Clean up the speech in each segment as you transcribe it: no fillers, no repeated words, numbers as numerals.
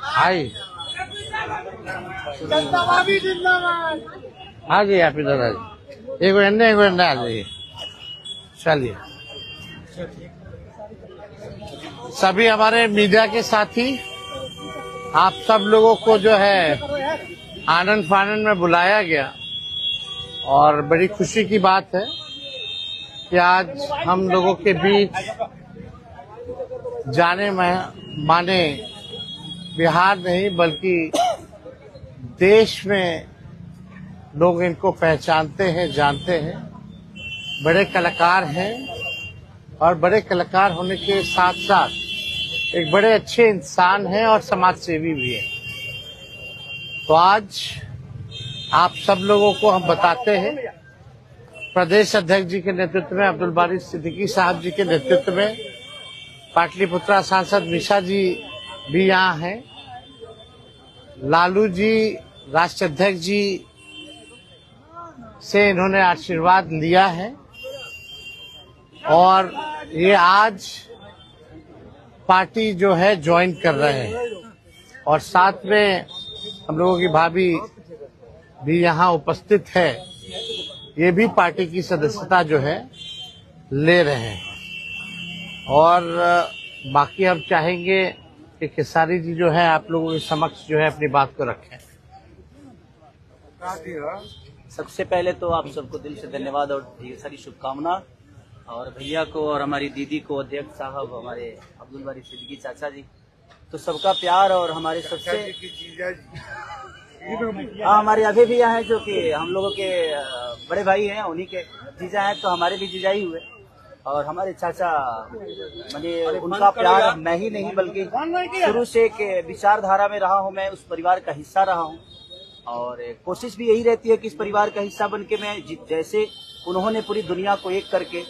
हाय हाँ जी आप इधर आ जाइए, एक मिनट आ जाइए। चलिए सभी हमारे मीडिया के साथी, आप सब लोगों को जो है आनंद फानंद में बुलाया गया और बड़ी खुशी की बात है कि आज हम लोगों के बीच जाने माने बिहार नहीं बल्कि देश में लोग इनको पहचानते हैं, जानते हैं। बड़े कलाकार हैं और बड़े कलाकार होने के साथ साथ एक बड़े अच्छे इंसान हैं और समाज सेवी भी हैं। तो आज आप सब लोगों को हम बताते हैं, प्रदेश अध्यक्ष जी के नेतृत्व में, अब्दुल बारी सिद्दीकी साहब जी के नेतृत्व में, पाटलिपुत्रा सांसद निशा जी भी यहाँ हैं, लालू जी राष्ट्रीय अध्यक्ष जी से इन्होंने आशीर्वाद लिया है और ये आज पार्टी जो है ज्वाइन कर रहे हैं और साथ में हम लोगों की भाभी भी यहाँ उपस्थित है, ये भी पार्टी की सदस्यता जो है ले रहे हैं। और बाकी हम चाहेंगे कि खेसारी जी जो है आप लोगों के समक्ष जो है अपनी बात को रखें। सबसे पहले तो आप सबको दिल से धन्यवाद और ढेर सारी शुभकामना, और भैया को और हमारी दीदी को, अध्यक्ष साहब, हमारे अब्दुल बारी सिद्दीकी चाचा जी, तो सबका प्यार और हमारे सबसे हमारे अभी भी यहाँ है जो कि हम लोगों के बड़े भाई हैं, उन्हीं के जीजा हैं, तो हमारे भी जीजा ही हुए। और हमारे चाचा मैंने उनका प्यार मैं ही नहीं बल्कि शुरू से एक विचारधारा में रहा हूँ, मैं उस परिवार का हिस्सा रहा हूँ और कोशिश भी यही रहती है कि इस परिवार का हिस्सा बन के मैं जैसे उन्होंने पूरी दुनिया को एक करके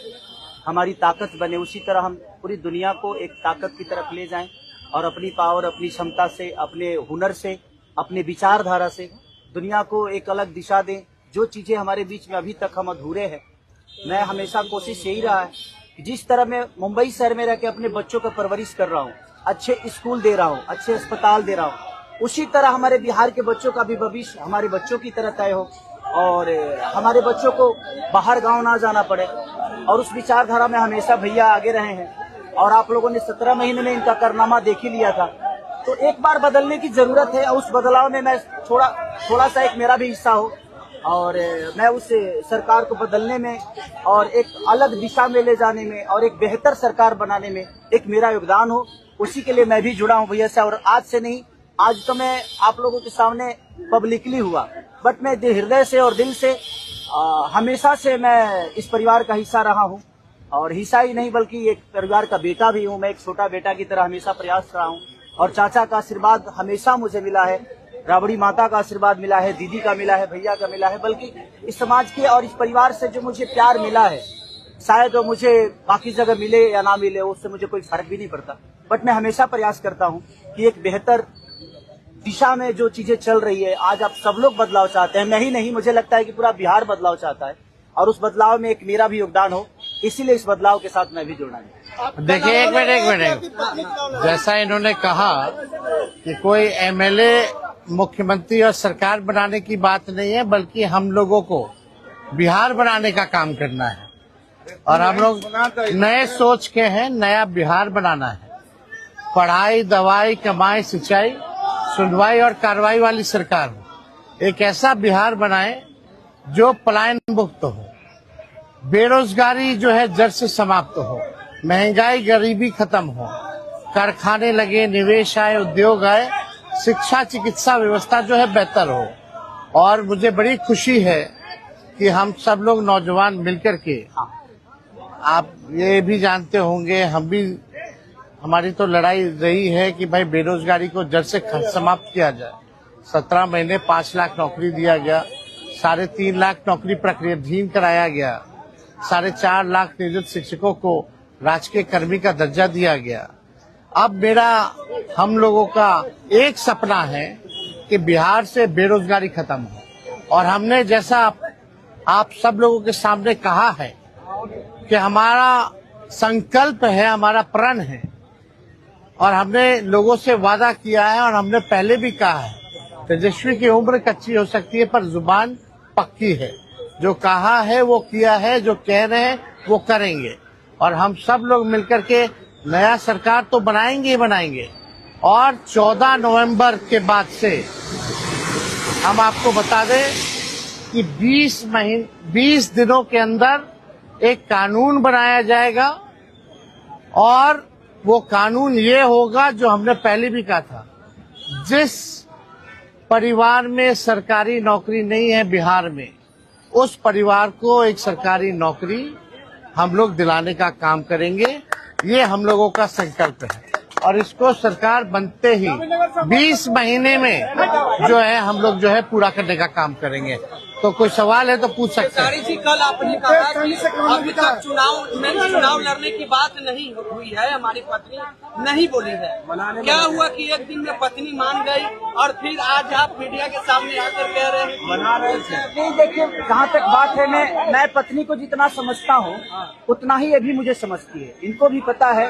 हमारी ताकत बने, उसी तरह हम पूरी दुनिया को एक ताकत की तरफ ले जाएं और अपनी पावर, अपनी क्षमता से, अपने हुनर से, अपने विचारधारा से दुनिया को एक अलग दिशा दें। जो चीजें हमारे बीच में अभी तक हम अधूरे हैं, मैं हमेशा कोशिश यही रहा है कि जिस तरह मैं मुंबई शहर में रह के अपने बच्चों का परवरिश कर रहा हूँ, अच्छे स्कूल दे रहा हूँ, अच्छे अस्पताल दे रहा हूँ, उसी तरह हमारे बिहार के बच्चों का भी भविष्य हमारे बच्चों की तरह तय हो और हमारे बच्चों को बाहर गांव ना जाना पड़े। और उस विचारधारा में हमेशा भैया आगे रहे हैं और आप लोगों ने 17 महीने में इनका कारनामा देख ही लिया था। तो एक बार बदलने की जरूरत है, उस बदलाव में मैं थोड़ा सा एक मेरा भी हिस्सा हो और मैं उस सरकार को बदलने में और एक अलग दिशा में ले जाने में और एक बेहतर सरकार बनाने में एक मेरा योगदान हो, उसी के लिए मैं भी जुड़ा हूँ भैया से। और आज से नहीं, आज तो मैं आप लोगों के सामने पब्लिकली हुआ, बट मैं हृदय से और दिल से हमेशा से मैं इस परिवार का हिस्सा रहा हूँ और हिस्सा ही नहीं बल्कि एक परिवार का बेटा भी हूँ। मैं एक छोटा बेटा की तरह हमेशा प्रयास रहा हूँ और चाचा का आशीर्वाद हमेशा मुझे मिला है, राबड़ी माता का आशीर्वाद मिला है, दीदी का मिला है, भैया का मिला है, बल्कि इस समाज के और इस परिवार से जो मुझे प्यार मिला है, शायद वो मुझे बाकी जगह मिले या ना मिले उससे मुझे कोई फर्क भी नहीं पड़ता। बट मैं हमेशा प्रयास करता हूँ कि एक बेहतर दिशा में जो चीजें चल रही है, आज आप सब लोग बदलाव चाहते हैं, मैं ही नहीं, मुझे लगता है कि पूरा बिहार बदलाव चाहता है और उस बदलाव में एक मेरा भी योगदान हो, इसीलिए इस बदलाव के साथ मैं भी जुड़ना है। देखिए एक मिनट, जैसा इन्होंने कहा कि कोई एमएलए मुख्यमंत्री और सरकार बनाने की बात नहीं है बल्कि हम लोगों को बिहार बनाने का काम करना है और हम लोग नए सोच के हैं, नया बिहार बनाना है। पढ़ाई, दवाई, कमाई, सिंचाई, सुनवाई और कार्रवाई वाली सरकार हो। एक ऐसा बिहार बनाए जो पलायन मुक्त हो, बेरोजगारी जो है जड़ से समाप्त हो, महंगाई गरीबी खत्म हो, कारखाने लगे, निवेश आए, उद्योग आए, शिक्षा चिकित्सा व्यवस्था जो है बेहतर हो। और मुझे बड़ी खुशी है कि हम सब लोग नौजवान मिलकर के, आप ये भी जानते होंगे, हम भी, हमारी तो लड़ाई रही है कि भाई बेरोजगारी को जड़ से समाप्त किया जाए। 17 महीने 5 लाख नौकरी दिया गया, 3.5 लाख नौकरी प्रक्रियाधीन कराया गया, 4.5 लाख नियोजित शिक्षकों को राजकीय कर्मी का दर्जा दिया गया। अब मेरा, हम लोगों का एक सपना है कि बिहार से बेरोजगारी खत्म हो और हमने जैसा आप सब लोगों के सामने कहा है कि हमारा संकल्प है, हमारा प्रण है और हमने लोगों से वादा किया है और हमने पहले भी कहा है, तेजस्वी की उम्र कच्ची हो सकती है पर जुबान पक्की है। जो कहा है वो किया है, जो कह रहे हैं वो करेंगे और हम सब लोग मिलकर के नया सरकार तो बनाएंगे ही बनाएंगे। और 14 नवंबर के बाद से हम आपको बता दें कि 20 दिनों के अंदर एक कानून बनाया जाएगा और वो कानून ये होगा जो हमने पहले भी कहा था, जिस परिवार में सरकारी नौकरी नहीं है बिहार में, उस परिवार को एक सरकारी नौकरी हम लोग दिलाने का काम करेंगे। ये हम लोगों का संकल्प है और इसको सरकार बनते ही 20 महीने में जो है हम लोग जो है पूरा करने का काम करेंगे। तो कोई सवाल है तो पूछ सकते हैं। जी, कल आपने कहा कि अभी तक चुनाव लड़ने की बात नहीं हुई है, हमारी पत्नी नहीं बोली है। क्या हुआ कि एक दिन में पत्नी मान गई और फिर आज आप मीडिया के सामने आकर कह रहे हैं मना रहे थे? देखिए, जहाँ तक बात है, मैं पत्नी को जितना समझता हूँ उतना ही ये भी मुझे समझती है। इनको भी पता है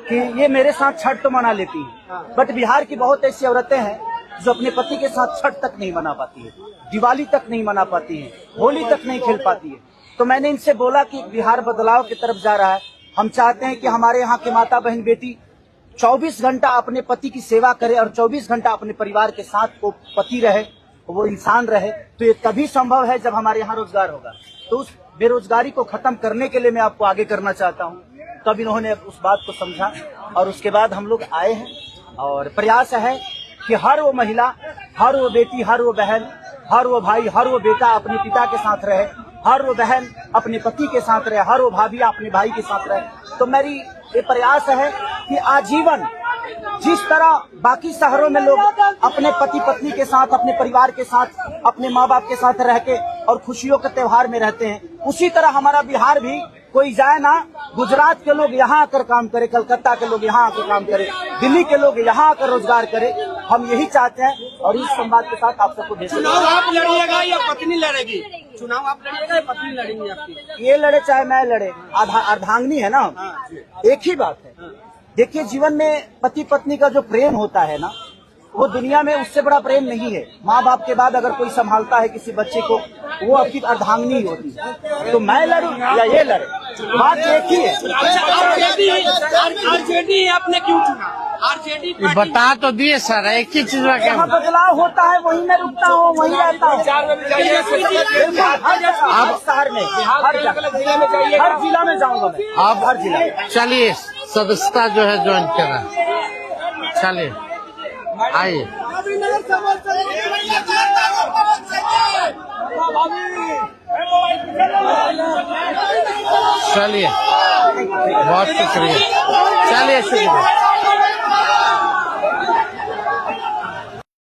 कि ये मेरे साथ छठ तो मना लेती है, बट बिहार की बहुत ऐसी औरतें हैं जो अपने पति के साथ छठ तक नहीं मना पाती है, दिवाली तक नहीं मना पाती है, होली तक नहीं खेल पाती है। तो मैंने इनसे बोला कि बिहार बदलाव की तरफ जा रहा है। हम चाहते हैं कि हमारे यहाँ के माता बहन बेटी 24 घंटा अपने पति की सेवा करे और 24 घंटा अपने परिवार के साथ वो पति रहे, वो इंसान रहे। तो ये तभी संभव है जब हमारे यहाँ रोजगार होगा। तो उस बेरोजगारी को खत्म करने के लिए मैं आपको आगे करना चाहता हूँ। तब इन्होंने उस बात को समझा और उसके बाद हम लोग आए हैं और प्रयास है कि हर वो महिला, हर वो बेटी, हर वो बहन, हर वो भाई, हर वो बेटा अपने पिता के साथ रहे, हर वो बहन अपने पति के साथ रहे, हर वो भाभी अपने भाई के साथ रहे। तो मेरी ये प्रयास है कि आजीवन जिस तरह बाकी शहरों में लोग अपने पति पत्नी के साथ, अपने परिवार के साथ, अपने माँ बाप के साथ रह के और खुशियों के त्योहार में रहते हैं, उसी तरह हमारा बिहार भी कोई जाए ना, गुजरात के लोग यहाँ आकर काम करे, कलकत्ता के लोग यहाँ आकर काम करे, दिल्ली के लोग यहाँ आकर रोजगार करे। हम यही चाहते हैं और इस संवाद के साथ आप सबको भेज। चुनाव आप लड़िएगा या पत्नी लड़ेगी? चुनाव आप लड़िएगा या पत्नी लड़ेंगी आपकी? ये लड़े चाहे मैं लड़े, अर्धांगिनी है ना, एक ही बात है। देखिए, जीवन में पति पत्नी का जो प्रेम होता है ना, वो दुनिया में उससे बड़ा प्रेम नहीं है। माँ बाप के बाद अगर कोई संभालता है किसी बच्चे को, वो आपकी अर्धांगिनी ही होती है। तो मैं लड़ूं या ये लड़े, बात एक ही है। आरजेडी आपने क्यों चुना? आरजेडी बता तो दिए सर, एक ही चीज में जहाँ बदलाव होता है वहीं मैं रुकता हूँ, वहीं रहता हूँ। आप शहर में हर जिला में जाऊंगा मैं। आप हर जिला में चलिए, सदस्यता जो है ज्वाइन करा, चलिए आइए। चलिए, बहुत शुक्रिया, चलिए शुक्रिया।